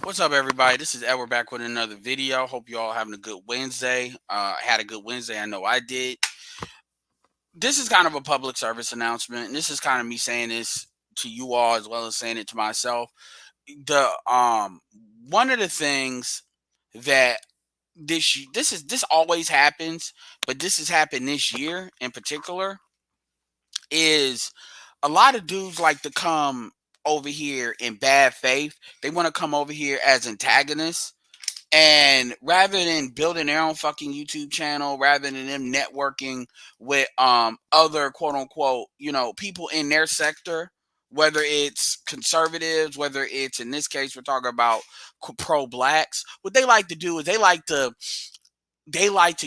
What's up, everybody? This is Edward back with another video. Hope you all having a good Wednesday. Had a good Wednesday. I know I did. This is kind of a public service announcement, and this is kind of me saying this to you all as well as saying it to myself. The One of the things that this always happens, but this has happened this year in particular is a lot of dudes like to come over here in bad faith. They want to come over here as antagonists. And rather than building their own fucking YouTube channel, rather than them networking with other quote unquote, people in their sector, whether it's conservatives, whether it's in this case we're talking about pro blacks, what they like to do is they like to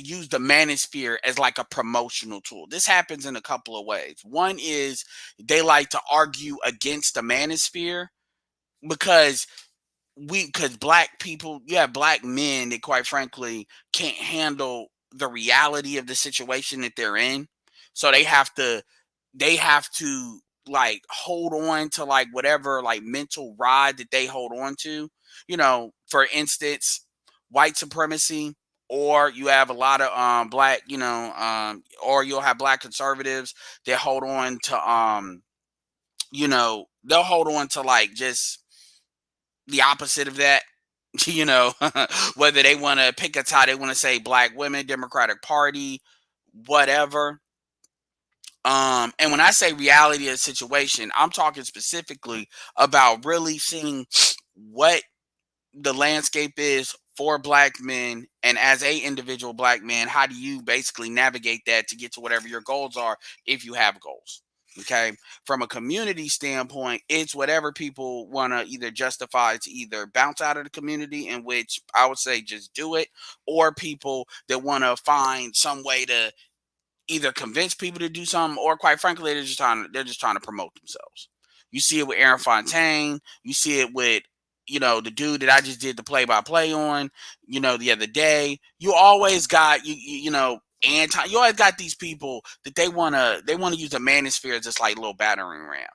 use the manosphere as like a promotional tool. This happens in a couple of ways. One is they like to argue against the manosphere because because black people, you have black men that quite frankly can't handle the reality of the situation that they're in. So they have to like hold on to like whatever like mental ride that they hold on to. For instance, white supremacy, or you have a lot of black, or you'll have black conservatives that hold on to they'll hold on to like just the opposite of that. you know Whether they want to pick a tie, they want to say black women, Democratic Party, whatever. And when I say reality of the situation, I'm talking specifically about really seeing what the landscape is for black men, and as a individual black man, how do you basically navigate that to get to whatever your goals are, if you have goals. Okay, from a community standpoint, it's whatever people want to either justify to either bounce out of the community, in which I would say just do it, or people that want to find some way to either convince people to do something, or quite frankly they're just trying to promote themselves. You see it with Aaron Fontaine. You see it with the dude that I just did the play by play on. The other day. You always got you always got these people that they wanna use the manosphere as just like little battering ram.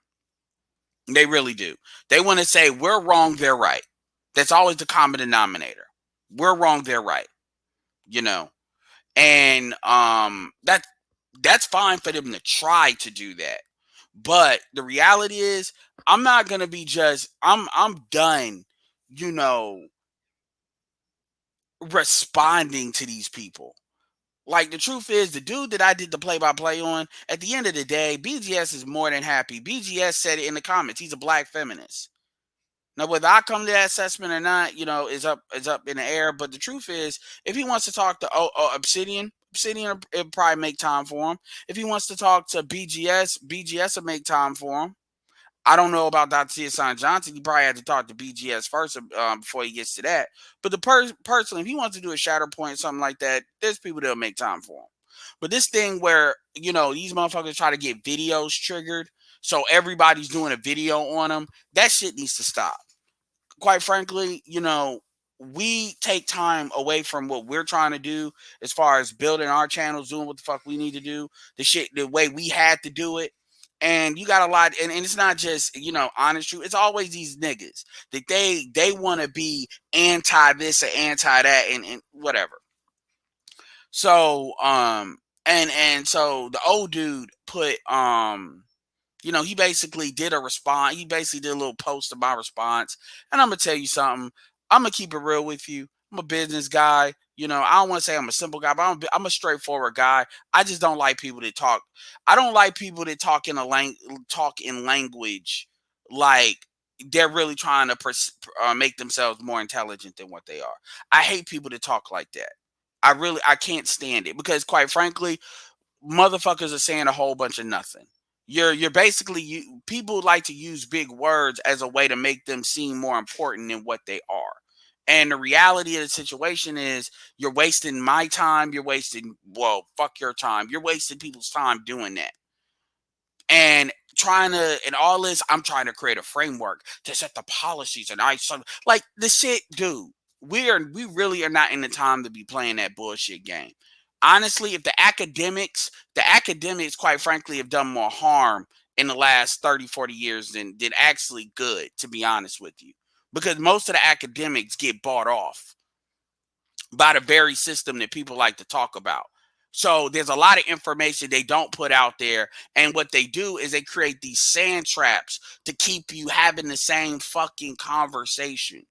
They really do. They want to say we're wrong, they're right. That's always the common denominator. We're wrong, they're right. You know, and that's fine for them to try to do that. But the reality is, I'm not gonna be just. I'm done. You know, responding to these people. Like, the truth is, the dude that I did the play by play on, at the end of the day, BGS is more than happy. BGS said it in the comments. He's a black feminist. Now, whether I come to that assessment or not, is up in the air. But the truth is, if he wants to talk to Obsidian will probably make time for him. If he wants to talk to BGS will make time for him. I don't know about Dr. Tia Johnson. He probably had to talk to BGS first before he gets to that. But personally, if he wants to do a shatter point or something like that, there's people that'll make time for him. But this thing where these motherfuckers try to get videos triggered, so everybody's doing a video on them, that shit needs to stop. Quite frankly, we take time away from what we're trying to do as far as building our channels, doing what the fuck we need to do, the way we had to do it. And you got a lot, and it's not just, honest truth. It's always these niggas that they want to be anti this or anti that, and whatever. So and so the old dude put he basically did a response. He basically did a little post of my response. And I'm gonna tell you something. I'm gonna keep it real with you. I'm a business guy. I don't want to say I'm a simple guy, but I'm a straightforward guy. I just don't like people that talk. I don't like people that talk in language like they're really trying to make themselves more intelligent than what they are. I hate people that talk like that. I can't stand it, because quite frankly, motherfuckers are saying a whole bunch of nothing. You're basically, people like to use big words as a way to make them seem more important than what they are. And the reality of the situation is, you're wasting my time. You're wasting, well, fuck your time. You're wasting people's time doing that. And and all this, I'm trying to create a framework to set the policies, and like the shit, dude. We really are not in the time to be playing that bullshit game. Honestly, if the academics, quite frankly, have done more harm in the last 30, 40 years than actually good, to be honest with you. because most of the academics get bought off by the very system that people like to talk about. So there's a lot of information they don't put out there. And what they do is they create these sand traps to keep you having the same fucking conversation.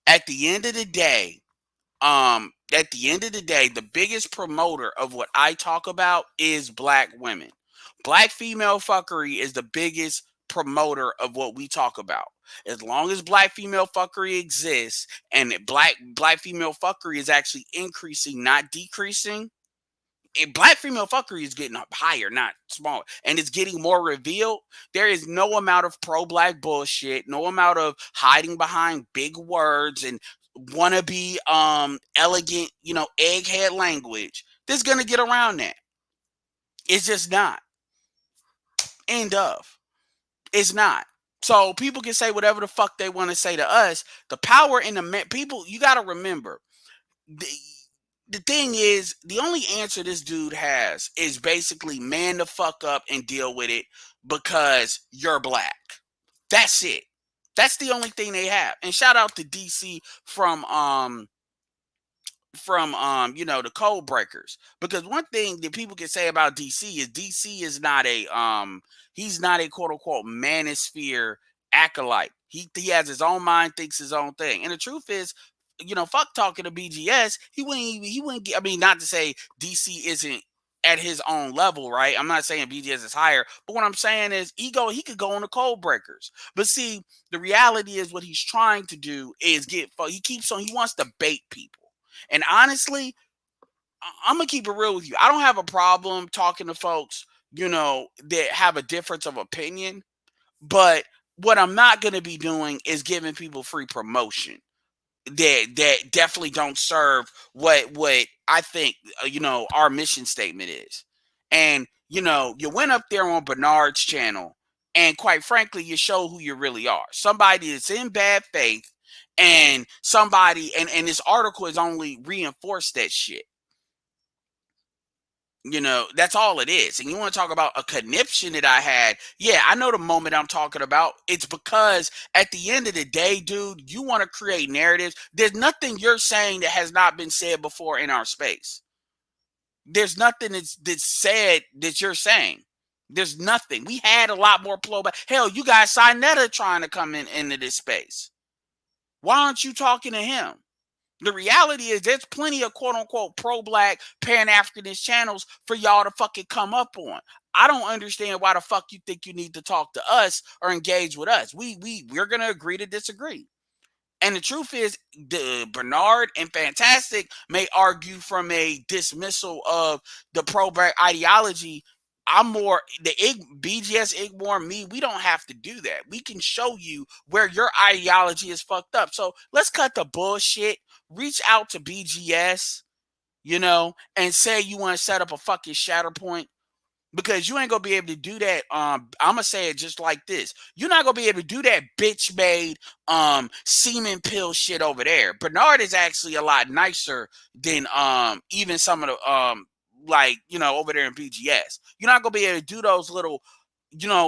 At the end of the day, the biggest promoter of what I talk about is black women. Black female fuckery is the biggest promoter of what we talk about. As long as black female fuckery exists and black female fuckery is actually increasing, not decreasing, black female fuckery is getting up higher, not smaller, and it's getting more revealed. There is no amount of pro-black bullshit, no amount of hiding behind big words and wannabe elegant, egghead language that's gonna get around that. It's just not. End of. It's not. So people can say whatever the fuck they want to say to us. The power in the people, you got to remember, the thing is, the only answer this dude has is basically man the fuck up and deal with it because you're black. That's it. That's the only thing they have. And shout out to DC from the code breakers, because one thing that people can say about DC is not a he's not a quote unquote manosphere acolyte. He has his own mind, thinks his own thing. And the truth is, fuck talking to BGS. He wouldn't get, I mean, not to say DC isn't at his own level, right? I'm not saying BGS is higher, but what I'm saying is he could go on the code breakers. But see, the reality is what he's trying to do is he wants to bait people. And honestly, I'm going to keep it real with you. I don't have a problem talking to folks, that have a difference of opinion. But what I'm not going to be doing is giving people free promotion that definitely don't serve what I think, our mission statement is. And, you went up there on Bernard's channel and quite frankly, you show who you really are. Somebody that's in bad faith. And somebody, and this article has only reinforced that shit. That's all it is. And you want to talk about a conniption that I had? Yeah, I know the moment I'm talking about. It's because at the end of the day, dude, you want to create narratives. There's nothing you're saying that has not been said before in our space. There's nothing that's said that you're saying. There's nothing. We had a lot more blowback. Hell, you guys saw Netta trying to come into this space. Why aren't you talking to him? The reality is there's plenty of quote-unquote pro-black Pan-Africanist channels for y'all to fucking come up on. I don't understand why the fuck you think you need to talk to us or engage with us. We're going to agree to disagree. And the truth is, Bernard and Fantastic may argue from a dismissal of the pro-black ideology. I'm more the BGS ignore me. We don't have to do that. We can show you where your ideology is fucked up. So let's cut the bullshit. Reach out to BGS, and say you want to set up a fucking shatter point, because you ain't gonna be able to do that. I'm gonna say it just like this: you're not gonna be able to do that bitch made semen pill shit over there. Bernard is actually a lot nicer than even some of the over there in BGS. You're not gonna be able to do those little,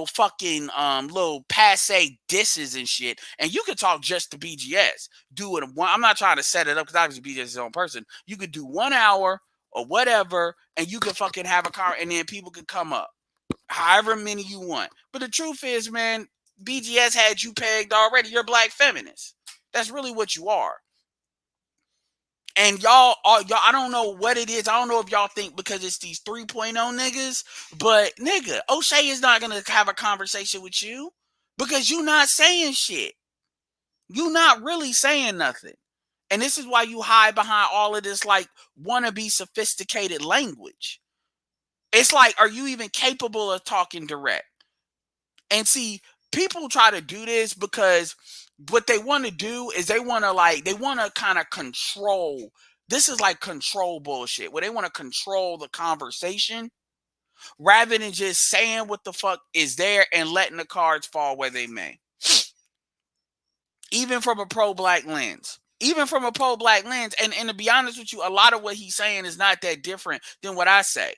fucking little passe disses and shit. And you can talk just to BGS. Do it one. I'm not trying to set it up because obviously BGS is his own person. You could do 1 hour or whatever, and you can fucking have a car, and then people can come up, however many you want. But the truth is, man, BGS had you pegged already. You're black feminists. That's really what you are. And y'all, I don't know what it is. I don't know if y'all think because it's these 3.0 niggas, but nigga, O'Shea is not going to have a conversation with you because you're not saying shit. You're not really saying nothing. And this is why you hide behind all of this, like, wannabe sophisticated language. It's like, are you even capable of talking direct? And see, people try to do this because what they want to do is they want to kind of control. This is like control bullshit, where they want to control the conversation rather than just saying what the fuck is there and letting the cards fall where they may. Even from a pro-black lens. And to be honest with you, a lot of what he's saying is not that different than what I say.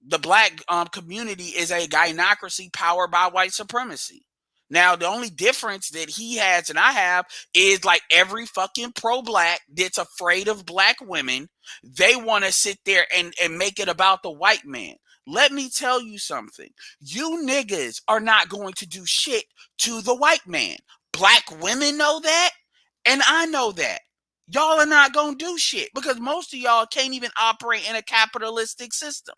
The black community is a gynocracy powered by white supremacy. Now, the only difference that he has and I have is like every fucking pro-black that's afraid of black women, they want to sit there and make it about the white man. Let me tell you something. You niggas are not going to do shit to the white man. Black women know that, and I know that. Y'all are not going to do shit because most of y'all can't even operate in a capitalistic system.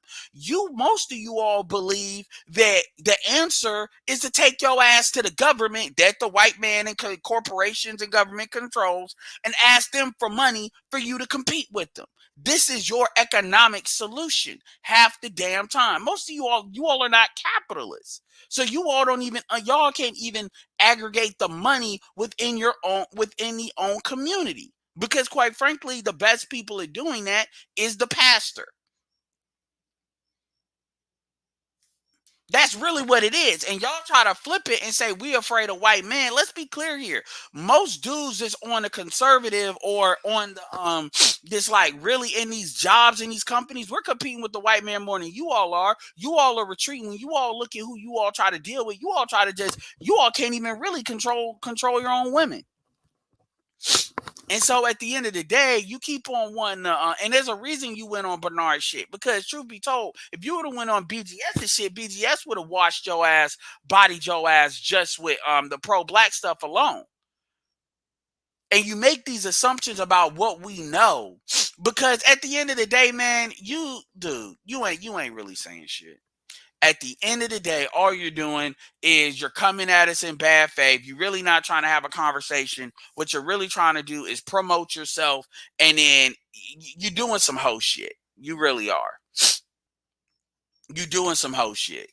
Most of you all believe that the answer is to take your ass to the government that the white man and corporations and government controls and ask them for money for you to compete with them. This is your economic solution half the damn time. Most of you all are not capitalists. So you all don't even, y'all can't even aggregate the money within the own community. Because quite frankly, the best people at doing that is the pastor. That's really what it is. And y'all try to flip it and say we afraid of white men. Let's be clear here. Most dudes that's on the conservative or on the this like really in these jobs in these companies, we're competing with the white man more than you all are. You all are retreating. When you all look at who you all try to deal with, you all try to you all can't even really control your own women. And so at the end of the day, you keep on wanting to, and there's a reason you went on Bernard shit. Because truth be told, if you would have went on BGS and shit, BGS would have washed your ass, bodied your ass just with the pro-black stuff alone. And you make these assumptions about what we know. Because at the end of the day, man, you ain't really saying shit. At the end of the day, all you're doing is you're coming at us in bad faith. You're really not trying to have a conversation. What you're really trying to do is promote yourself, and then you're doing some hoe shit. You really are. You're doing some hoe shit.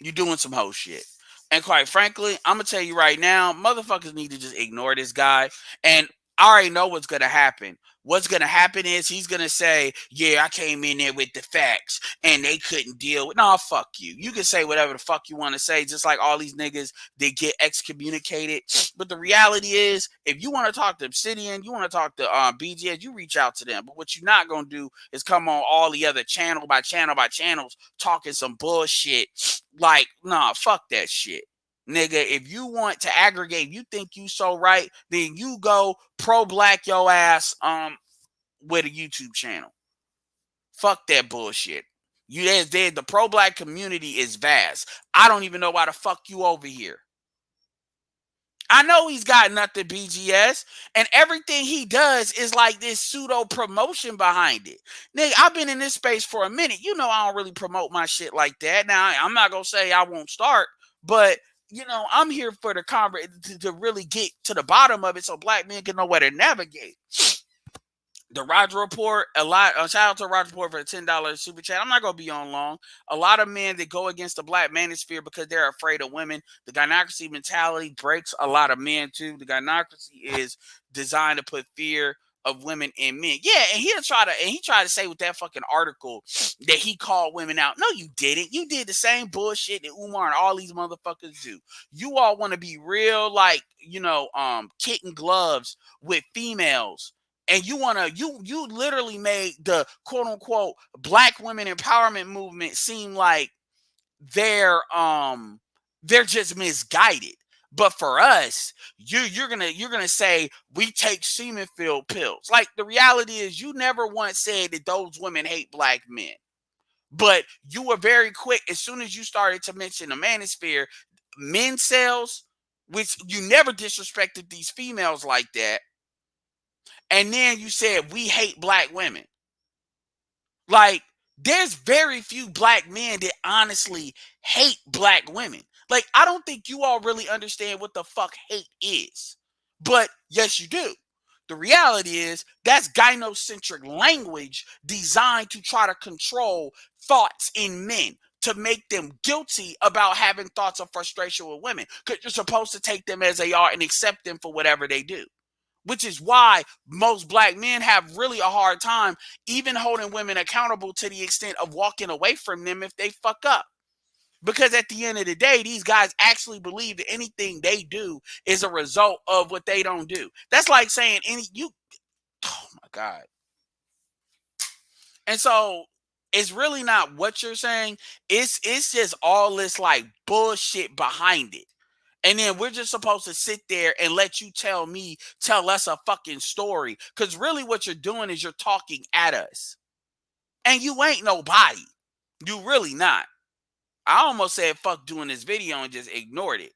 You're doing some hoe shit. And quite frankly, I'm going to tell you right now, motherfuckers need to just ignore this guy. And I already know what's going to happen. What's going to happen is he's going to say, yeah, I came in there with the facts and they couldn't deal with. No, fuck you. You can say whatever the fuck you want to say, just like all these niggas, they get excommunicated. But the reality is, if you want to talk to Obsidian, you want to talk to BGS, you reach out to them. But what you're not going to do is come on all the other channel by channels talking some bullshit. Like, nah, fuck that shit. Nigga, if you want to aggregate, you think you so right, then you go pro-black your ass with a YouTube channel. Fuck that bullshit. The pro-black community is vast. I don't even know why the fuck you over here. I know he's got nothing BGS, and everything he does is like this pseudo promotion behind it. Nigga, I've been in this space for a minute. You know I don't really promote my shit like that. Now, I'm not going to say I won't start, but I'm here for the to really get to the bottom of it so black men can know where to navigate. The Roger Report, shout out to Roger Report for a $10 super chat. I'm not going to be on long. A lot of men that go against the black manosphere because they're afraid of women. The gynocracy mentality breaks a lot of men too. The gynocracy is designed to put fear of women in men. Yeah, and he tried to say with that fucking article that he called women out. No, you didn't. You did the same bullshit that Umar and all these motherfuckers do. You all want to be real like, kitten gloves with females. And you literally made the quote unquote black women empowerment movement seem like they're just misguided. But for us, you're gonna say we take semen filled pills. Like the reality is you never once said that those women hate black men. But you were very quick as soon as you started to mention the manosphere, men cells, which you never disrespected these females like that. And then you said, we hate black women. Like, there's very few black men that honestly hate black women. Like, I don't think you all really understand what the fuck hate is. But yes, you do. The reality is that's gynocentric language designed to try to control thoughts in men, to make them guilty about having thoughts of frustration with women. Because you're supposed to take them as they are and accept them for whatever they do. Which is why most black men have really a hard time even holding women accountable to the extent of walking away from them if they fuck up. Because at the end of the day, these guys actually believe that anything they do is a result of what they don't do. That's like saying oh my God. And so it's really not what you're saying. It's just all this like bullshit behind it. And then we're just supposed to sit there and let you tell us a fucking story. Because really what you're doing is you're talking at us. And you ain't nobody. You really not. I almost said fuck doing this video and just ignored it.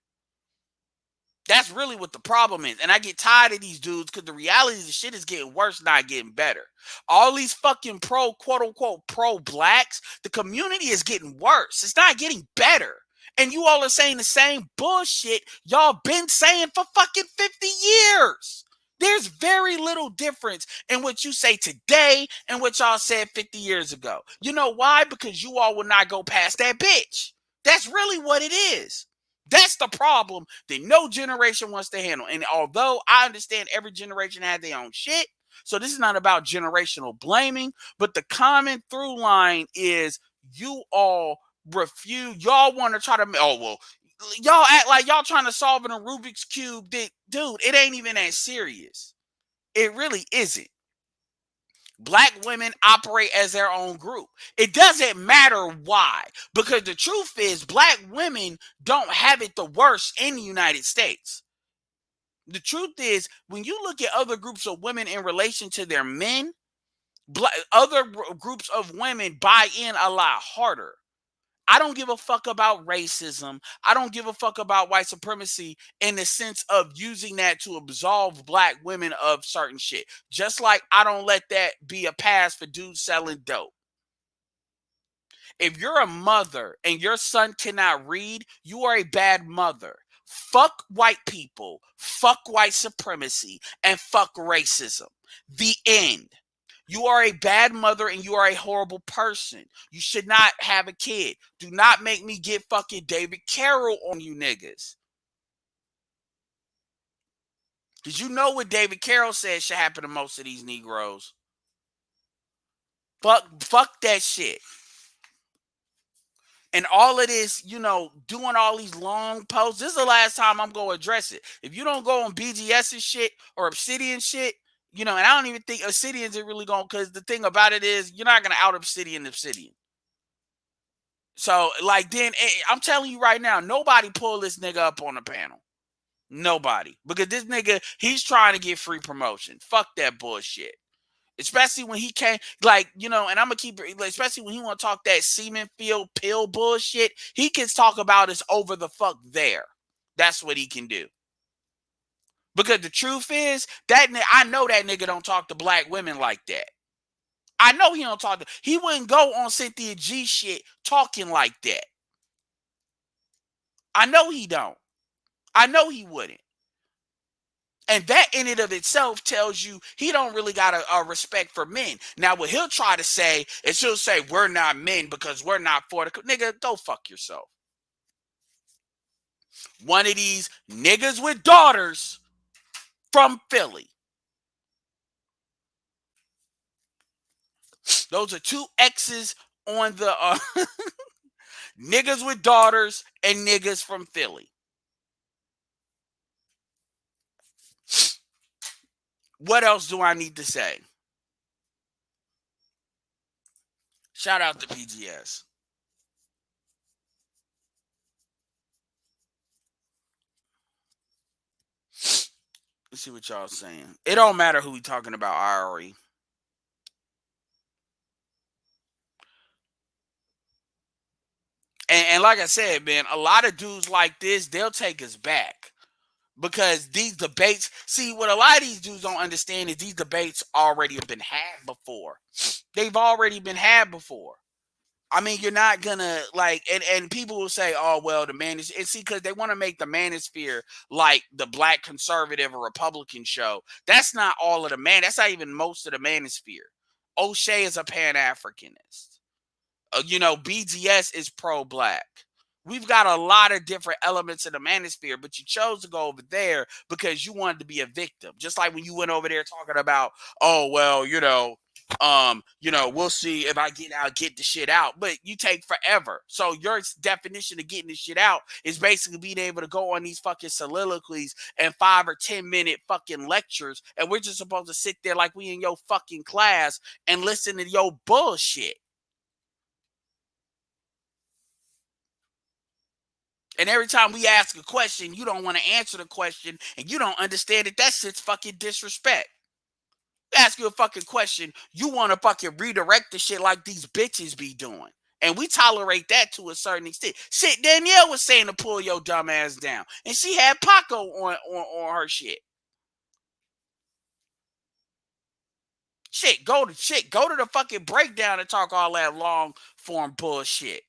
That's really what the problem is. And I get tired of these dudes because the reality is the shit is getting worse, not getting better. All these fucking quote unquote, pro blacks, the community is getting worse. It's not getting better. And you all are saying the same bullshit y'all been saying for fucking 50 years. There's very little difference in what you say today and what y'all said 50 years ago. You know why? Because you all will not go past that bitch. That's really what it is. That's the problem that no generation wants to handle. And although I understand every generation had their own shit, so this is not about generational blaming, but the common through line is you all refuse. Y'all want to try to, y'all act like y'all trying to solve in a Rubik's Cube. Dude, it ain't even that serious. It really isn't. Black women operate as their own group. It doesn't matter why, because the truth is black women don't have it the worst in the United States. The truth is, when you look at other groups of women in relation to their men, other groups of women buy in a lot harder. I don't give a fuck about racism. I don't give a fuck about white supremacy in the sense of using that to absolve black women of certain shit. Just like I don't let that be a pass for dudes selling dope. If you're a mother and your son cannot read, you are a bad mother. Fuck white people, fuck white supremacy, and fuck racism. The end. You are a bad mother and you are a horrible person. You should not have a kid. Do not make me get fucking David Carroll on you niggas. Did you know what David Carroll said should happen to most of these Negroes? Fuck that shit. And all of this, doing all these long posts, this is the last time I'm going to address it. If you don't go on BGS's shit or Obsidian shit, and I don't even think Obsidian's really going, because the thing about it is you're not going to out Obsidian. So, then I'm telling you right now, nobody pull this nigga up on the panel. Nobody. Because this nigga, he's trying to get free promotion. Fuck that bullshit. Especially when he came, and I'm going to keep it, especially when he want to talk that semen field pill bullshit, he can talk about us over the fuck there. That's what he can do. Because the truth is, I know that nigga don't talk to black women like that. I know he don't talk to, he wouldn't go on Cynthia G shit talking like that. I know he don't. I know he wouldn't. And that in and of itself tells you he don't really got a respect for men. Now, what he'll try to say is he'll say, we're not men because we're not for the... Nigga, go fuck yourself. One of these niggas with daughters from Philly. Those are two X's on the... niggas with daughters and niggas from Philly. What else do I need to say? Shout out to PGS. Let's see what y'all saying. It don't matter who we talking about, Ari. And like I said, man, a lot of dudes like this, they'll take us back. Because these debates, see, what a lot of these dudes don't understand is these debates already have been had before. They've already been had before. I mean, you're not gonna and people will say, oh, well, the manosphere, and see, because they want to make the manosphere like the black conservative or Republican show. That's not all of the that's not even most of the manosphere. O'Shea is a Pan-Africanist. BGS is pro-black. We've got a lot of different elements in the manosphere, but you chose to go over there because you wanted to be a victim. Just like when you went over there talking about, oh, well, we'll see if I get the shit out. But you take forever. So your definition of getting the shit out is basically being able to go on these fucking soliloquies and 5 or 10 minute fucking lectures. And we're just supposed to sit there like we in your fucking class and listen to your bullshit. And every time we ask a question, you don't want to answer the question, and you don't understand that that shit's fucking disrespect. Ask you a fucking question, you want to fucking redirect the shit like these bitches be doing. And we tolerate that to a certain extent. Shit, Danielle was saying to pull your dumb ass down. And she had Paco on her shit. Go to the fucking breakdown and talk all that long form bullshit.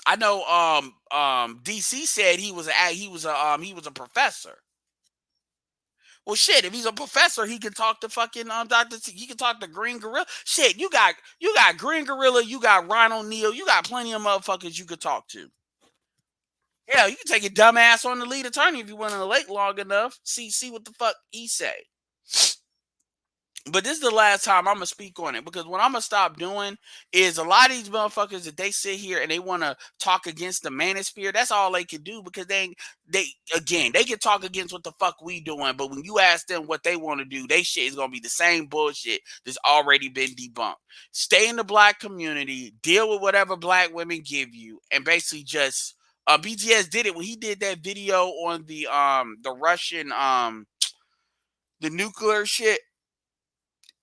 I know DC said he was a professor. Well, shit, if he's a professor, he can talk to fucking Dr. T. He can talk to Green Gorilla. Shit, you got Green Gorilla, you got Ron O'Neal, you got plenty of motherfuckers you could talk to. Yeah, you can take your dumb ass on the lead attorney if you went in the lake long enough. See what the fuck he say. But this is the last time I'm gonna speak on it, because what I'm gonna stop doing is a lot of these motherfuckers that they sit here and they want to talk against the manosphere. That's all they can do, because they can talk against what the fuck we doing, but when you ask them what they want to do, they shit is gonna be the same bullshit that's already been debunked. Stay in the black community, deal with whatever black women give you, and basically just BTS did it when he did that video on the Russian the nuclear shit.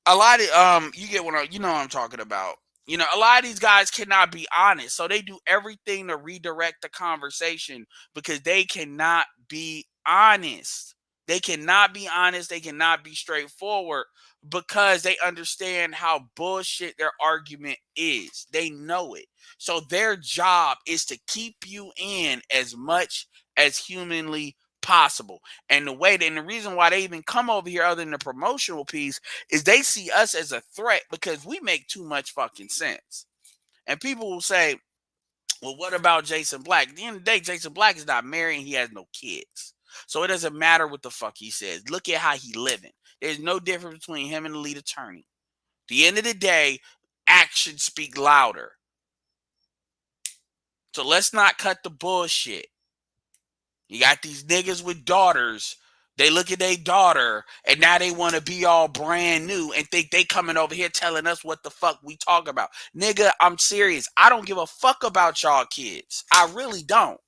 A lot of you get what you know what I'm talking about. You know, a lot of these guys cannot be honest, so they do everything to redirect the conversation because they cannot be honest. They cannot be honest. They cannot be straightforward because they understand how bullshit their argument is. They know it. So their job is to keep you in as much as humanly possible. And the reason why they even come over here, other than the promotional piece, is they see us as a threat because we make too much fucking sense. And people will say, well, what about Jason Black? At the end of the day, Jason Black is not married and he has no kids. So it doesn't matter what the fuck he says. Look at how he living. There's no difference between him and the lead attorney. At the end of the day, actions speak louder. So let's not cut the bullshit. You got these niggas with daughters. They look at their daughter and now they want to be all brand new and think they coming over here telling us what the fuck we talk about. Nigga, I'm serious. I don't give a fuck about y'all kids. I really don't.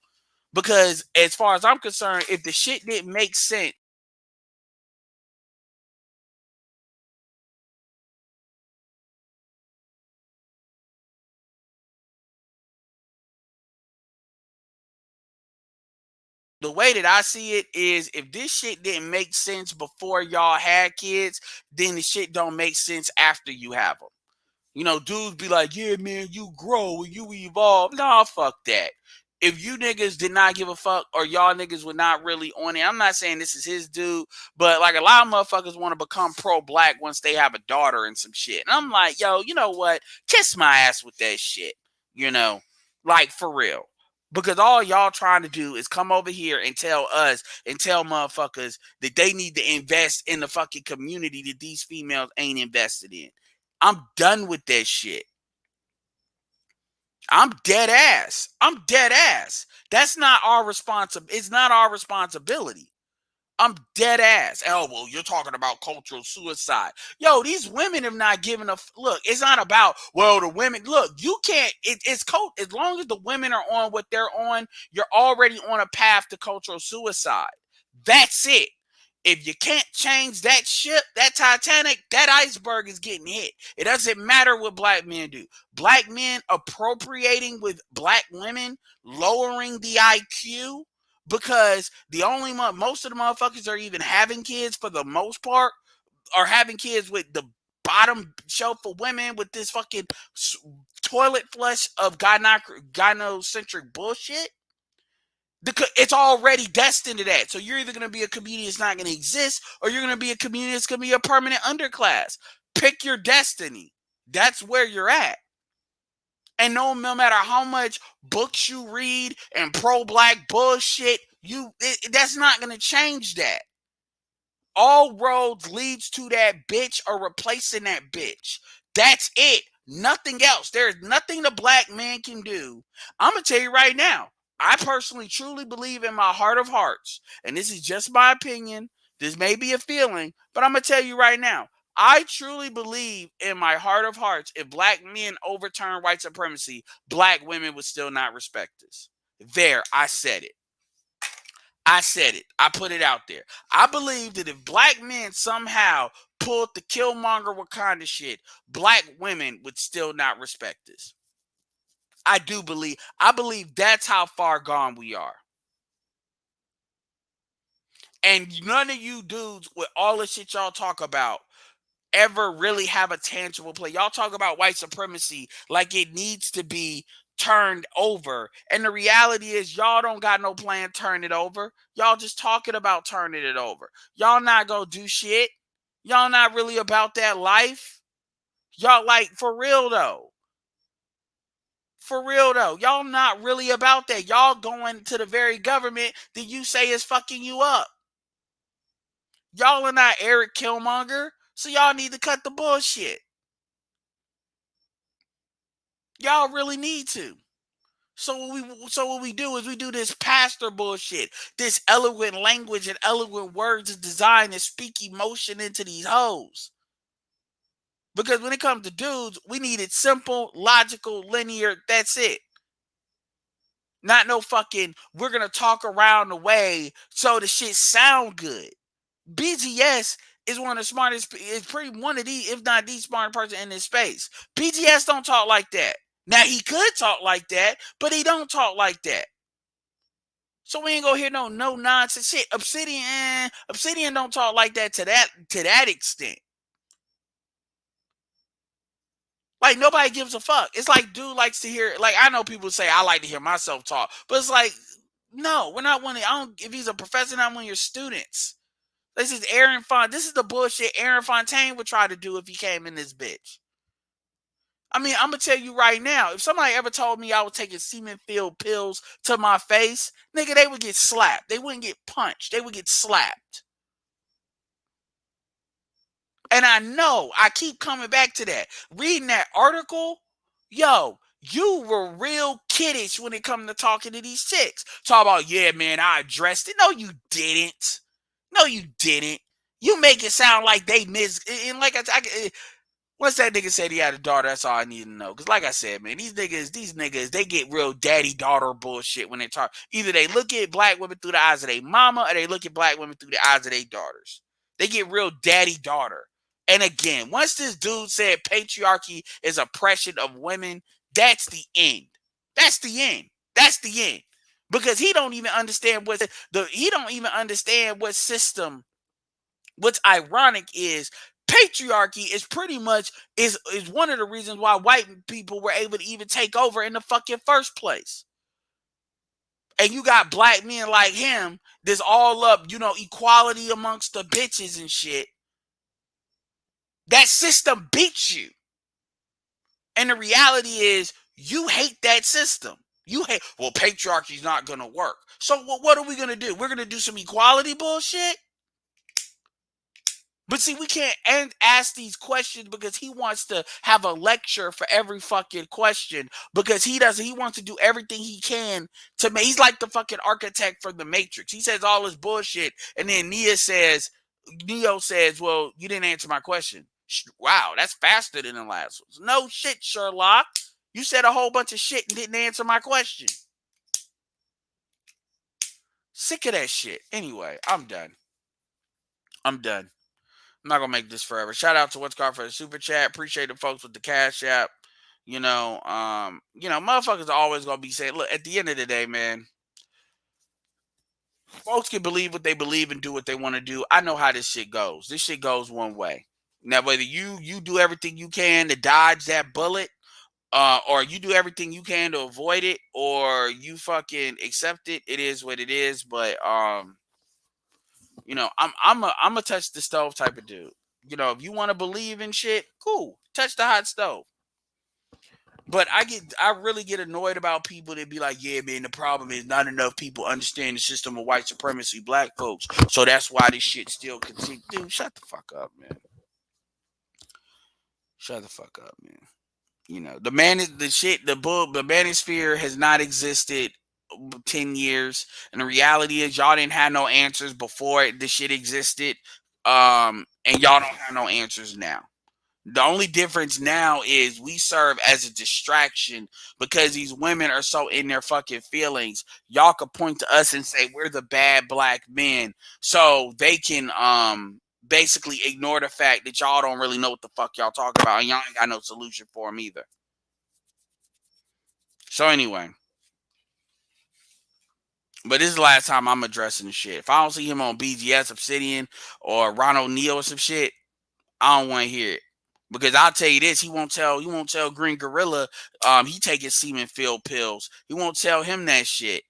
Because as far as I'm concerned, if the shit didn't make sense, the way that I see it is, if this shit didn't make sense before y'all had kids, then the shit don't make sense after you have them. You know, dudes be like, yeah, man, you grow and you evolve. Nah, fuck that. If you niggas did not give a fuck, or y'all niggas were not really on it, I'm not saying this is his dude, but like a lot of motherfuckers want to become pro-black once they have a daughter and some shit. And I'm like, yo, you know what? Kiss my ass with that shit. You know, like for real. Because all y'all trying to do is come over here and tell us and tell motherfuckers that they need to invest in the fucking community that these females ain't invested in. I'm done with that shit. I'm dead ass. I'm dead ass. That's not our responsibility. It's not our responsibility. I'm dead ass. Oh, well, you're talking about cultural suicide. Yo, these women have not given a look. It's not about, well, the women. Look, you can't. It's cult. As long as the women are on what they're on, you're already on a path to cultural suicide. That's it. If you can't change that ship, that Titanic, that iceberg is getting hit. It doesn't matter what black men do. Black men appropriating with black women, lowering the IQ, because most of the motherfuckers are even having kids for the most part, are having kids with the bottom shelf for women with this fucking toilet flush of gynocentric bullshit. It's already destined to that. So you're either going to be a comedian that's not going to exist, or you're going to be a comedian that's going to be a permanent underclass. Pick your destiny. That's where you're at. And no matter how much books you read and pro-black bullshit, that's not going to change that. All roads leads to that bitch or replacing that bitch. That's it. Nothing else. There's nothing the black man can do. I'm going to tell you right now. I personally truly believe in my heart of hearts, and this is just my opinion. This may be a feeling, but I'm going to tell you right now. I truly believe in my heart of hearts, if black men overturn white supremacy, black women would still not respect us. There, I said it. I said it. I put it out there. I believe that if black men somehow pulled the Killmonger Wakanda shit, black women would still not respect us. I believe that's how far gone we are. And none of you dudes with all the shit y'all talk about ever really have a tangible play. Y'all talk about white supremacy like it needs to be turned over. And the reality is y'all don't got no plan to turn it over. Y'all just talking about turning it over. Y'all not gonna do shit. Y'all not really about that life. Y'all like for real though. For real though. Y'all not really about that. Y'all going to the very government that you say is fucking you up. Y'all are not Eric Killmonger, so y'all need to cut the bullshit. Y'all really need to. So what we do is we do this pastor bullshit, this eloquent language and eloquent words is designed to speak emotion into these hoes. Because when it comes to dudes, we need it simple, logical, linear. That's it. Not no fucking, we're going to talk around the way so the shit sound good. BGS is one of the smartest, is pretty one of the, if not the smartest person in this space. BGS don't talk like that. Now he could talk like that, but he don't talk like that. So we ain't gonna hear no nonsense shit. Obsidian don't talk like that to that extent. Like nobody gives a fuck. It's like dude likes to hear. Like I know people say I like to hear myself talk, but it's like no, we're not one. I don't. If he's a professor, not one of your students. This is Aaron Font. This is the bullshit Aaron Fontaine would try to do if he came in this bitch. I mean, I'm gonna tell you right now. If somebody ever told me I was taking semen-filled pills to my face, nigga, they would get slapped. They wouldn't get punched. They would get slapped. And I know, I keep coming back to that. Reading that article, yo, you were real kiddish when it come to talking to these chicks. Talk about, yeah, man, I addressed it. No, you didn't. No, you didn't. You make it sound like they and like once that nigga said he had a daughter, that's all I need to know. Because like I said, man, these niggas, they get real daddy-daughter bullshit when they talk. Either they look at black women through the eyes of their mama or they look at black women through the eyes of their daughters. They get real daddy-daughter. And again, once this dude said patriarchy is oppression of women, that's the end. That's the end. That's the end. Because he don't even understand what system. What's ironic is patriarchy is pretty much is one of the reasons why white people were able to even take over in the fucking first place. And you got black men like him that's all up, equality amongst the bitches and shit. That system beats you. And the reality is you hate that system. You hate, well, patriarchy's not going to work. So what are we going to do? We're going to do some equality bullshit? But see, we can't ask these questions because he wants to have a lecture for every fucking question because he wants to do everything he can to make, he's like the fucking architect for the Matrix. He says all this bullshit and then Neo says, well, you didn't answer my question. Wow, that's faster than the last ones. No shit, Sherlock. You said a whole bunch of shit and didn't answer my question. Sick of that shit. Anyway, I'm done. I'm not gonna make this forever. Shout out to What's Called for the super chat. Appreciate the folks with the Cash App. Motherfuckers are always gonna be saying, look, at the end of the day, man, folks can believe what they believe and do what they want to do. I know how this shit goes. This shit goes one way. Now, whether you do everything you can to dodge that bullet, or you do everything you can to avoid it, or you fucking accept it, it is what it is. But I'm a touch the stove type of dude. If you want to believe in shit, cool. Touch the hot stove. But I really get annoyed about people that be like, yeah, man, the problem is not enough people understand the system of white supremacy, black folks. So that's why this shit still continues. Dude, shut the fuck up, man. Shut the fuck up, man. The manosphere has not existed 10 years. And the reality is y'all didn't have no answers before the shit existed. And y'all don't have no answers now. The only difference now is we serve as a distraction because these women are so in their fucking feelings. Y'all could point to us and say we're the bad black men, so they can basically ignore the fact that y'all don't really know what the fuck y'all talking about, and y'all ain't got no solution for them either. So anyway, but this is the last time I'm addressing the shit. If I don't see him on BGS, Obsidian, or Ronald Neal or some shit, I don't want to hear it. Because I'll tell you this, he won't tell Green Gorilla he taking semen filled pills. He won't tell him that shit.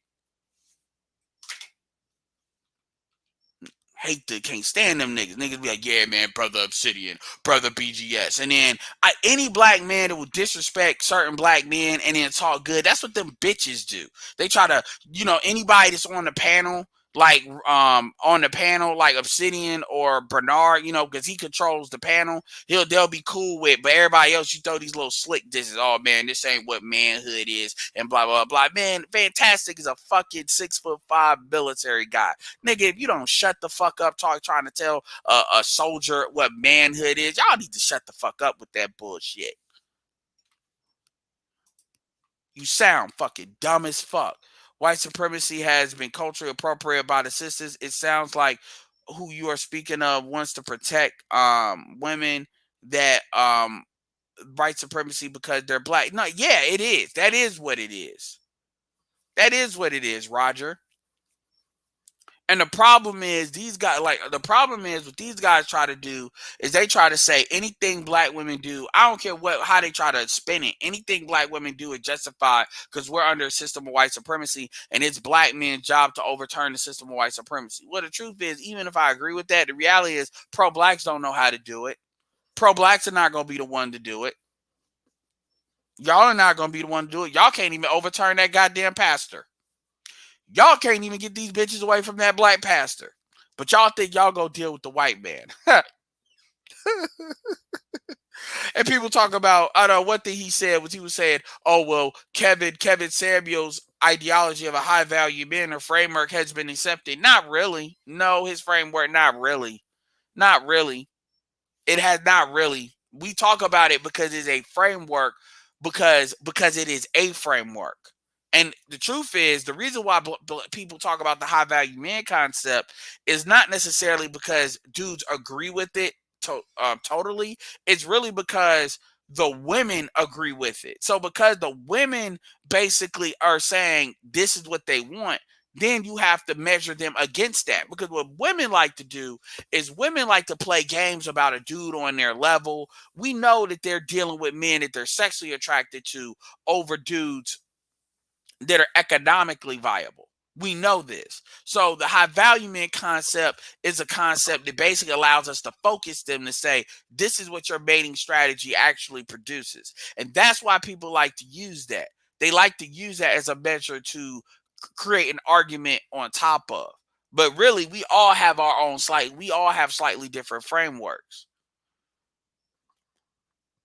Can't stand them niggas. Niggas be like, yeah, man, brother Obsidian, brother BGS. And then any black man that will disrespect certain black men and then talk good, that's what them bitches do. They try to, anybody that's on the panel, like like Obsidian or Bernard, because he controls the panel, they'll be cool with, but everybody else, you throw these little slick disses, oh man, this ain't what manhood is, and blah blah blah. Man, Fantastic is a fucking 6'5" military guy. Nigga, if you don't shut the fuck up trying to tell a soldier what manhood is, y'all need to shut the fuck up with that bullshit. You sound fucking dumb as fuck. White supremacy has been culturally appropriated by the sisters. It sounds like who you are speaking of wants to protect women that white supremacy because they're black. No, yeah, it is. That is what it is. That is what it is, Roger. And the problem is what these guys try to do is they try to say anything black women do. I don't care how they try to spin it. Anything black women do is justified because we're under a system of white supremacy, and it's black men's job to overturn the system of white supremacy. Well, the truth is, even if I agree with that, the reality is pro-blacks don't know how to do it. Pro-blacks are not going to be the one to do it. Y'all are not going to be the one to do it. Y'all can't even overturn that goddamn pastor. Y'all can't even get these bitches away from that black pastor. But y'all think y'all go deal with the white man. And people talk about, I don't know, what thing he said was he was saying, oh, well, Kevin Samuel's ideology of a high value man or framework has been accepted. Not really. No, his framework, not really. Not really. It has not really. We talk about it because it's a framework, because it is a framework. And the truth is, the reason why people talk about the high value man concept is not necessarily because dudes agree with it totally. It's really because the women agree with it. So because the women basically are saying this is what they want, then you have to measure them against that. Because what women like to do is women like to play games about a dude on their level. We know that they're dealing with men that they're sexually attracted to over dudes that are economically viable. We know this. So the high value man concept is a concept that basically allows us to focus them to say, this is what your mating strategy actually produces. And that's why people like to use that. They like to use that as a measure to create an argument on top of. But really, we all have slightly different frameworks.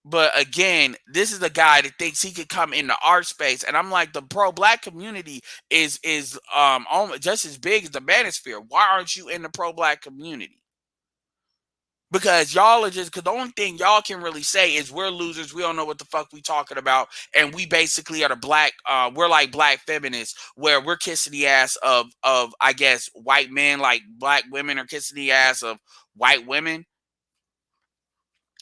But again, this is a guy that thinks he could come into our space, and I'm like, the pro-black community is just as big as the manosphere. Why aren't you in the pro-black community? Because because the only thing y'all can really say is we're losers. We don't know what the fuck we talking about, and we basically are the black. We're like black feminists, where we're kissing the ass of I guess white men, like black women are kissing the ass of white women.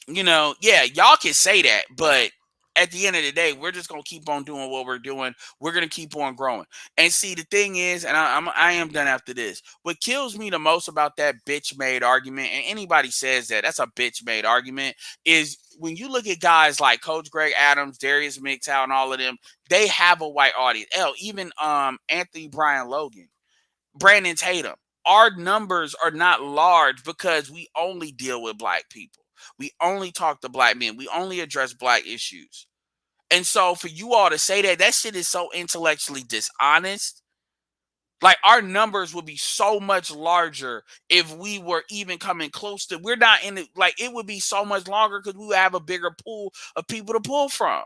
Yeah, y'all can say that, but at the end of the day, we're just gonna keep on doing what we're doing. We're gonna keep on growing. And see, the thing is, and I am done after this. What kills me the most about that bitch made argument, and anybody says that's a bitch made argument, is when you look at guys like Coach Greg Adams, Darius Mixtow, and all of them, they have a white audience. Hell, even Anthony Brian Logan, Brandon Tatum. Our numbers are not large because we only deal with black people. We only talk to black men. We only address black issues. And so for you all to say that shit is so intellectually dishonest. Like, our numbers would be so much larger if we were even coming close to, we're not in it. Like, it would be so much longer because we would have a bigger pool of people to pull from.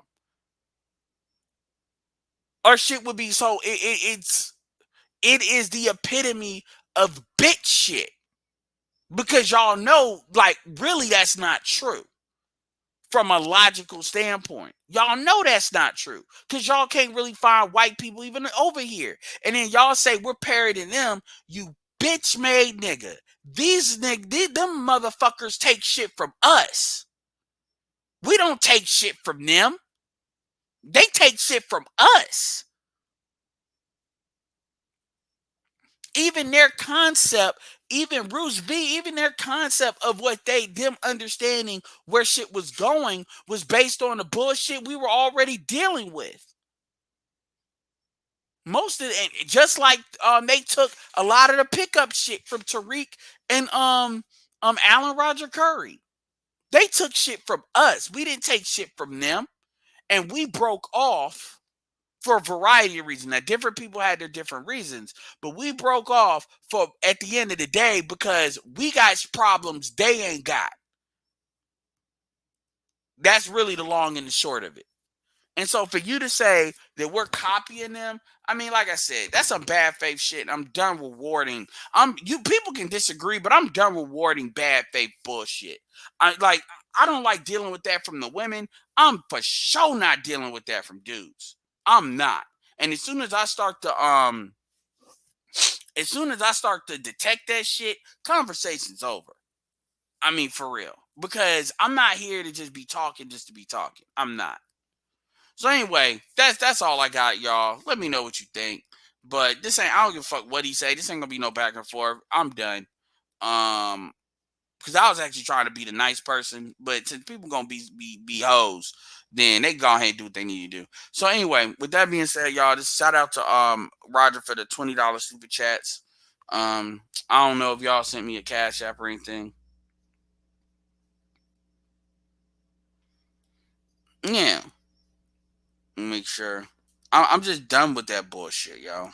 Our shit would be so it is the epitome of bitch shit. Because y'all know, like, really that's not true. From a logical standpoint. Y'all know that's not true. Because y'all can't really find white people even over here. And then y'all say we're parroting them, you bitch made nigga. Them motherfuckers take shit from us. We don't take shit from them. They take shit from us. Even their concept, even Bruce B, even their concept of what them understanding where shit was going was based on the bullshit we were already dealing with. Most of it, just like they took a lot of the pickup shit from Tariq and Alan Roger Curry. They took shit from us. We didn't take shit from them. And we broke off for a variety of reasons. Now, different people had their different reasons, but we broke off for at the end of the day because we got problems they ain't got. That's really the long and the short of it. And so for you to say that we're copying them, I mean, like I said, that's some bad faith shit. I'm done rewarding. People can disagree, but I'm done rewarding bad faith bullshit. I don't like dealing with that from the women. I'm for sure not dealing with that from dudes. I'm not. And as soon as I start to detect that shit, conversation's over. I mean, for real. Because I'm not here to just be talking just to be talking. I'm not. So anyway, that's all I got, y'all. Let me know what you think. But I don't give a fuck what he say. This ain't gonna be no back and forth. I'm done. Because I was actually trying to be the nice person, but since people gonna be hoes, then they go ahead and do what they need to do. So anyway, with that being said, y'all, just shout out to Roger for the $20 super chats. I don't know if y'all sent me a cash app or anything. Yeah. Make sure. I'm just done with that bullshit, y'all.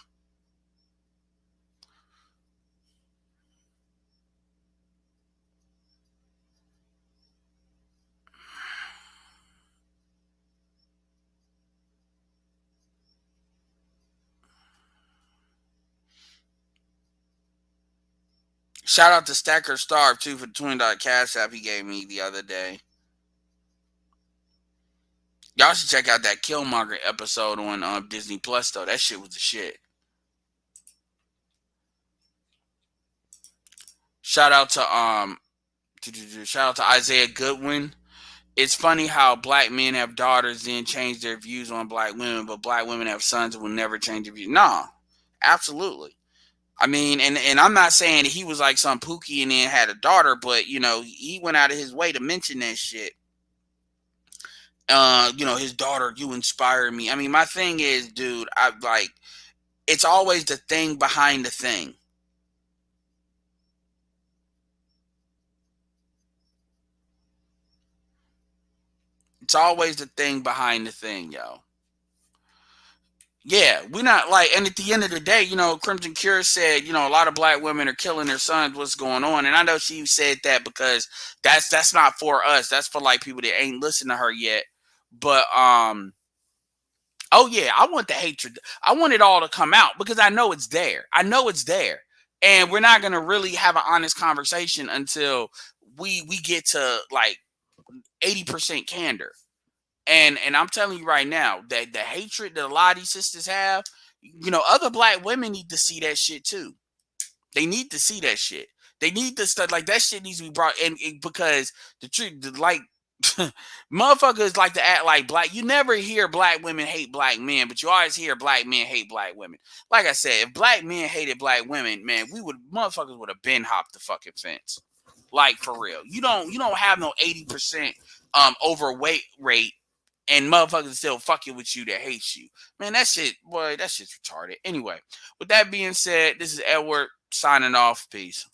Shout out to Stacker Starve too for the $20 cash app he gave me the other day. Y'all should check out that Killmonger episode on Disney Plus though. That shit was the shit. Shout out to Isaiah Goodwin. It's funny how black men have daughters then change their views on black women, but black women have sons and will never change their views. No, absolutely. I mean, and I'm not saying that he was like some pookie and then had a daughter, but you know, he went out of his way to mention that shit. His daughter, you inspire me. I mean, my thing is, dude, it's always the thing behind the thing. It's always the thing behind the thing, yo. Yeah, we're not like, and at the end of the day, Crimson Cure said, a lot of black women are killing their sons. What's going on? And I know she said that because that's not for us. That's for like people that ain't listened to her yet. But oh yeah, I want the hatred. I want it all to come out because I know it's there. I know it's there, and we're not gonna really have an honest conversation until we get to like 80% candor. And I'm telling you right now that the hatred that a lot of these sisters have, other black women need to see that shit too. They need to see that shit. They need to start like that shit needs to be brought in because the truth, like motherfuckers like to act like black. You never hear black women hate black men, but you always hear black men hate black women. Like I said, if black men hated black women, man, motherfuckers would have been hopped the fucking fence. Like for real. You don't have no 80% overweight rate and motherfuckers still fucking with you that hates you. Man, that shit's retarded. Anyway, with that being said, this is Edward signing off. Peace.